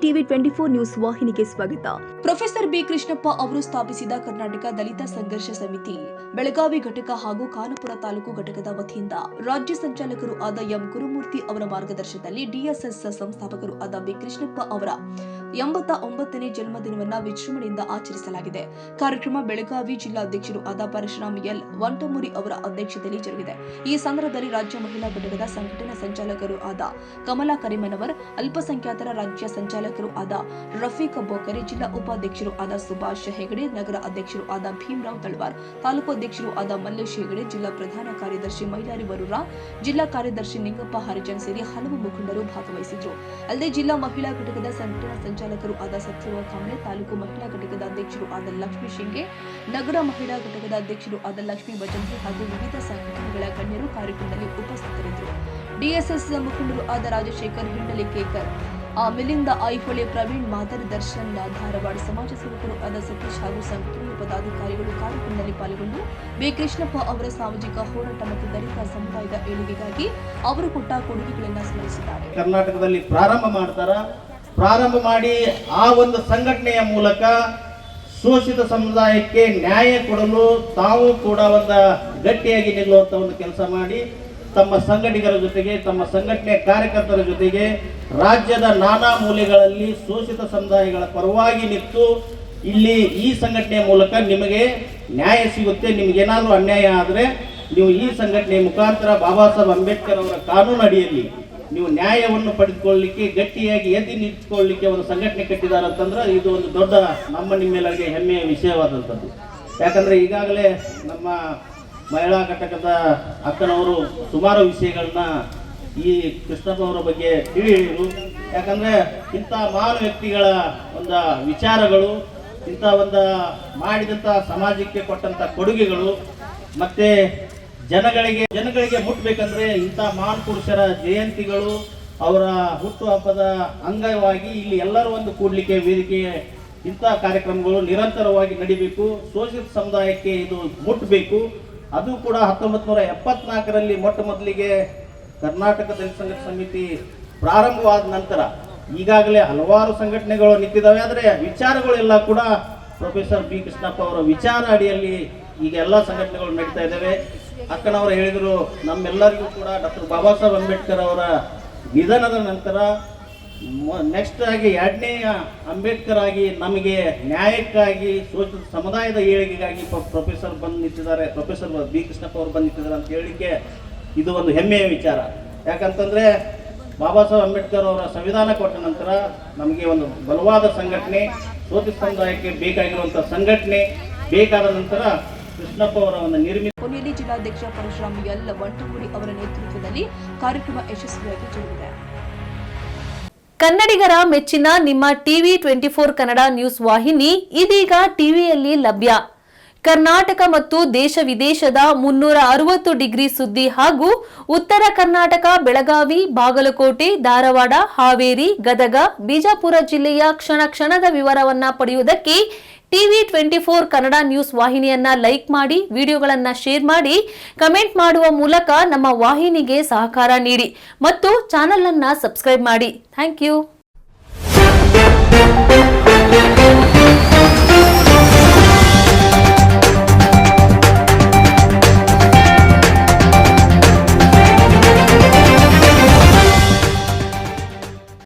TV 24 news ವಾಹಿನಿಗೆ ಸ್ವಾಗತ. Professor B Krishnappa ಅವರು ಸ್ಥಾಪಿಸಿದ ಕರ್ನಾಟಕ ದಲಿತ ಸಂಘರ್ಷ ಸಮಿತಿ ಬೆಳಗಾವಿ ಘಟಕ ಹಾಗೂ ಖಾನಾಪುರ ತಾಲೂಕು ಘಟಕದ ವತಿಯಿಂದ ರಾಜ್ಯ ಸಂಚಾಲಕರು ಆದ ಎಂ ಗುರುಮೂರ್ತಿ ಅವರ ಮಾರ್ಗದರ್ಶನದಲ್ಲಿ ಡಿಎಸ್ಎಸ್ ಸಂಸ್ಥಾಪಕರು ಆದ ಬಿ ಕೃಷ್ಣಪ್ಪ ಅವರ 89ನೇ ಜನ್ಮದಿನವನ್ನು ವಿಜೃಂಭಣೆಯಿಂದ ಆಚರಿಸಲಾಗಿದೆ. ಕಾರ್ಯಕ್ರಮ ಬೆಳಗಾವಿ ಜಿಲ್ಲಾಧ್ಯಕ್ಷರು ಆದ ಪರಶುರಾಮ್ ಎಲ್ ವಂಟಮುರಿ ಅವರ ಅಧ್ಯಕ್ಷತೆಯಲ್ಲಿ ಜರುಗಿದೆ. ಈ ಸಂದರ್ಭದಲ್ಲಿ ರಾಜ್ಯ ಮಹಿಳಾ ಘಟಕದ ಸಂಘಟನಾ ಸಂಚಾಲಕರು ಆದ ಕಮಲಾ ಕರಿಮನವರ್, ಅಲ್ಪಸಂಖ್ಯಾತರ ರಾಜ್ಯ ಸಂಚಾಲಕರು ಆದ ರಫೀಕ್ ಬೋಕರೆ, ಜಿಲ್ಲಾ ಉಪಾಧ್ಯಕ್ಷರು ಆದ ಸುಭಾಷ್ ಹೆಗಡೆ, ನಗರ ಅಧ್ಯಕ್ಷರು ಆದ ಭೀಮರಾವ್ ತಳವಾರ್, ತಾಲೂಕು ಅಧ್ಯಕ್ಷರು ಆದ ಮಲ್ಲೇಶ್ ಹೆಗಡೆ, ಜಿಲ್ಲಾ ಪ್ರಧಾನ ಕಾರ್ಯದರ್ಶಿ ಮೈಲಾರಿ ವರೂರ, ಜಿಲ್ಲಾ ಕಾರ್ಯದರ್ಶಿ ನಿಂಗಪ್ಪ ಹರಿಜನ್ ಸೇರಿ ಹಲವು ಮುಖಂಡರು ಭಾಗವಹಿಸಿದ್ರು. ಅಲ್ಲದೆ ಜಿಲ್ಲಾ ಮಹಿಳಾ ಘಟಕದ ಸಂಘಟನಾ ಸಂಚಾಲಕರು ಆದ ಸತ್ಯವ ಕಾಂಬ್ಳೆ, ತಾಲೂಕು ಮಹಿಳಾ ಘಟಕದ ಅಧ್ಯಕ್ಷರು ಆದ ಲಕ್ಷ್ಮೀ ಶಿಂಗೆ, ನಗರ ಮಹಿಳಾ ಘಟಕದ ಅಧ್ಯಕ್ಷರು ಆದ ಲಕ್ಷ್ಮೀ ಭಜಂತಿ ಹಾಗೂ ವಿವಿಧ ಸಂಘಟನೆಗಳ ಗಣ್ಯರು ಕಾರ್ಯಕ್ರಮದಲ್ಲಿ ಉಪಸ್ಥಿತರಿದ್ದರು. ಡಿಎಸ್ಎಸ್ ಮುಖಂಡರು ಆದ ರಾಜಶೇಖರ್ ಹಿಂಡಲಿಕೇಕರ್, ಮಿಲಿಂದ ಐಹೊಳೆ, ಪ್ರವೀಣ್ ಮಾದರ್, ದರ್ಶನ್ ಧಾರವಾಡ, ಸಮಾಜ ಸೇವಕರು ಆದ ಸತೀಶ್ ಹಾಗೂ ಸಂಘಟನೆಯ ಪದಾಧಿಕಾರಿಗಳು ಕಾರ್ಯಕ್ರಮದಲ್ಲಿ ಪಾಲ್ಗೊಂಡು ಬಿ ಕೃಷ್ಣಪ್ಪ ಅವರ ಸಾಮಾಜಿಕ ಹೋರಾಟ ಮತ್ತು ದಲಿತ ಸಮುದಾಯದ ಏಳಿಗೆಗಾಗಿ ಅವರು ಕೊಟ್ಟ ಕೊಡುಗೆಗಳನ್ನು ಸ್ಮರಿಸಿದ್ದಾರೆ. ಕರ್ನಾಟಕದಲ್ಲಿ ಪ್ರಾರಂಭ ಮಾಡಿ ಆ ಒಂದು ಸಂಘಟನೆಯ ಮೂಲಕ ಶೋಷಿತ ಸಮುದಾಯಕ್ಕೆ ನ್ಯಾಯ ಕೊಡಲು ತಾವು ಕೂಡ ಒಂದು ಗಟ್ಟಿಯಾಗಿ ನಿಲ್ಲುವಂತ ಒಂದು ಕೆಲಸ ಮಾಡಿ ತಮ್ಮ ಸಂಘಟಕರ ಜೊತೆಗೆ, ತಮ್ಮ ಸಂಘಟನೆಯ ಕಾರ್ಯಕರ್ತರ ಜೊತೆಗೆ ರಾಜ್ಯದ ನಾನಾ ಮೂಲೆಗಳಲ್ಲಿ ಶೋಷಿತ ಸಮುದಾಯಗಳ ಪರವಾಗಿ ನಿಂತು ಇಲ್ಲಿ ಈ ಸಂಘಟನೆಯ ಮೂಲಕ ನಿಮಗೆ ನ್ಯಾಯ ಸಿಗುತ್ತೆ, ನಿಮಗೇನಾದರೂ ಅನ್ಯಾಯ ಆದರೆ ನೀವು ಈ ಸಂಘಟನೆಯ ಮುಖಾಂತರ ಬಾಬಾ ಸಾಹೇಬ್ ಅಂಬೇಡ್ಕರ್ ಅವರ ಕಾನೂನು ಅಡಿಯಲ್ಲಿ ನೀವು ನ್ಯಾಯವನ್ನು ಪಡೆದುಕೊಳ್ಳಲಿಕ್ಕೆ, ಗಟ್ಟಿಯಾಗಿ ಎದ್ದು ನಿಂತ್ಕೊಳ್ಳಲಿಕ್ಕೆ ಒಂದು ಸಂಘಟನೆ ಕಟ್ಟಿದ್ದಾರೆ ಅಂತಂದ್ರೆ ಇದು ಒಂದು ದೊಡ್ಡ ನಿಮ್ಮೆಲ್ಲರಿಗೆ ಹೆಮ್ಮೆಯ ವಿಷಯವಾದಂಥದ್ದು. ಯಾಕಂದರೆ ಈಗಾಗಲೇ ನಮ್ಮ ಮಹಿಳಾ ಘಟಕದ ಅಕ್ಕನವರು ಸುಮಾರು ವಿಷಯಗಳನ್ನ ಈ ಕೃಷ್ಣಪ್ಪ ಅವರ ಬಗ್ಗೆ ಹೇಳಿದರು. ಯಾಕಂದರೆ ಇಂಥ ಮಹಾನ್ ವ್ಯಕ್ತಿಗಳ ಒಂದು ವಿಚಾರಗಳು, ಇಂಥ ಒಂದು ಮಾಡಿದಂಥ ಸಮಾಜಕ್ಕೆ ಕೊಟ್ಟಂಥ ಕೊಡುಗೆಗಳು ಮತ್ತು ಜನಗಳಿಗೆ ಮುಟ್ಟಬೇಕಂದ್ರೆ ಇಂಥ ಮಹಾನ್ ಪುರುಷರ ಜಯಂತಿಗಳು, ಅವರ ಹುಟ್ಟುಹಬ್ಬದ ಅಂಗವಾಗಿ ಇಲ್ಲಿ ಎಲ್ಲರೂ ಒಂದು ಕೂಡಲಿಕ್ಕೆ ವೇದಿಕೆ, ಇಂಥ ಕಾರ್ಯಕ್ರಮಗಳು ನಿರಂತರವಾಗಿ ನಡಿಬೇಕು. ಶೋಷಿತ ಸಮುದಾಯಕ್ಕೆ ಇದು ಮುಟ್ಟಬೇಕು. ಅದು ಕೂಡ 1974ರಲ್ಲಿ ಮೊಟ್ಟ ಮೊದಲಿಗೆ ಕರ್ನಾಟಕ ದಲಿತ ಸಂಘರ್ಷ ಸಮಿತಿ ಪ್ರಾರಂಭವಾದ ನಂತರ ಈಗಾಗಲೇ ಹಲವಾರು ಸಂಘಟನೆಗಳು ನಿಂತಿದ್ದಾವೆ. ಆದರೆ ವಿಚಾರಗಳೆಲ್ಲ ಕೂಡ ಪ್ರೊಫೆಸರ್ ಬಿ ಕೃಷ್ಣಪ್ಪ ಅವರ ವಿಚಾರ ಅಡಿಯಲ್ಲಿ ಈಗ ಎಲ್ಲ ಸಂಘಟನೆಗಳು ನಡೀತಾ ಇದ್ದಾವೆ. ಅಕ್ಕನವರು ಹೇಳಿದರು, ನಮ್ಮೆಲ್ಲರಿಗೂ ಕೂಡ ಡಾಕ್ಟರ್ ಬಾಬಾ ಸಾಹೇಬ್ ಅಂಬೇಡ್ಕರ್ ಅವರ ನಿಧನದ ನಂತರ ನೆಕ್ಸ್ಟ್ ಆಗಿ 2ನೇ ಅಂಬೇಡ್ಕರ್ ಆಗಿ ನಮಗೆ ನ್ಯಾಯಕ್ಕಾಗಿ ಶೋಷಿತ ಸಮುದಾಯದ ಏಳಿಗೆಗಾಗಿ ಪ್ರೊಫೆಸರ್ ಬಂದು ನಿಂತಿದ್ದಾರೆ, ಪ್ರೊಫೆಸರ್ ಬಿ ಕೃಷ್ಣಪ್ಪ ಅವರು ಬಂದು ನಿಂತಿದ್ದಾರೆ ಅಂತ ಹೇಳಿಕೆ ಇದು ಒಂದು ಹೆಮ್ಮೆಯ ವಿಚಾರ. ಯಾಕಂತಂದರೆ ಬಾಬಾ ಸಾಹೇಬ್ ಅಂಬೇಡ್ಕರ್ ಅವರ ಸಂವಿಧಾನ ಕೊಟ್ಟ ನಂತರ ನಮಗೆ ಒಂದು ಬಲವಾದ ಸಂಘಟನೆ, ಶೋಷಿತ ಸಮುದಾಯಕ್ಕೆ ಬೇಕಾಗಿರುವಂಥ ಸಂಘಟನೆ ಬೇಕಾದ ನಂತರ ಕೃಷ್ಣಪ್ಪ ಅವರ ಒಂದು ಕೊನೆಯಲ್ಲಿ ಜಿಲ್ಲಾಧ್ಯಕ್ಷ ಪರಶುರಾಮ್ ಎಲ್ ವಂಟಮುರಿ ಅವರ ನೇತೃತ್ವದಲ್ಲಿ ಕಾರ್ಯಕ್ರಮ ಯಶಸ್ವಿಯಾಗಿ ಜರುಗಿದೆ. ಕನ್ನಡಿಗರ ಮೆಚ್ಚಿನ ನಿಮ್ಮ ಟಿವಿ 24 ಕನ್ನಡ ನ್ಯೂಸ್ ವಾಹಿನಿ ಇದೀಗ ಟಿವಿಯಲ್ಲಿ ಲಭ್ಯ. ಕರ್ನಾಟಕ ಮತ್ತು ದೇಶ ವಿದೇಶದ 360 ಡಿಗ್ರಿ ಸುದ್ದಿ ಹಾಗೂ ಉತ್ತರ ಕರ್ನಾಟಕ, ಬೆಳಗಾವಿ, ಬಾಗಲಕೋಟೆ, ಧಾರವಾಡ, ಹಾವೇರಿ, ಗದಗ, ಬಿಜಾಪುರ ಜಿಲ್ಲೆಯ ಕ್ಷಣ ಕ್ಷಣದ ವಿವರವನ್ನ ಪಡೆಯುವುದಕ್ಕೆ ಟಿವಿ 24 ಕನ್ನಡ ನ್ಯೂಸ್ ವಾಹಿನಿಯನ್ನ ಲೈಕ್ ಮಾಡಿ, ವಿಡಿಯೋಗಳನ್ನ ಶೇರ್ ಮಾಡಿ, ಕಮೆಂಟ್ ಮಾಡುವ ಮೂಲಕ ನಮ್ಮ ವಾಹಿನಿಗೆ ಸಹಕಾರ ನೀಡಿ ಮತ್ತು ಚಾನೆಲ್ ಅನ್ನ ಸಬ್ಸ್ಕ್ರೈಬ್ ಮಾಡಿ. Thank you.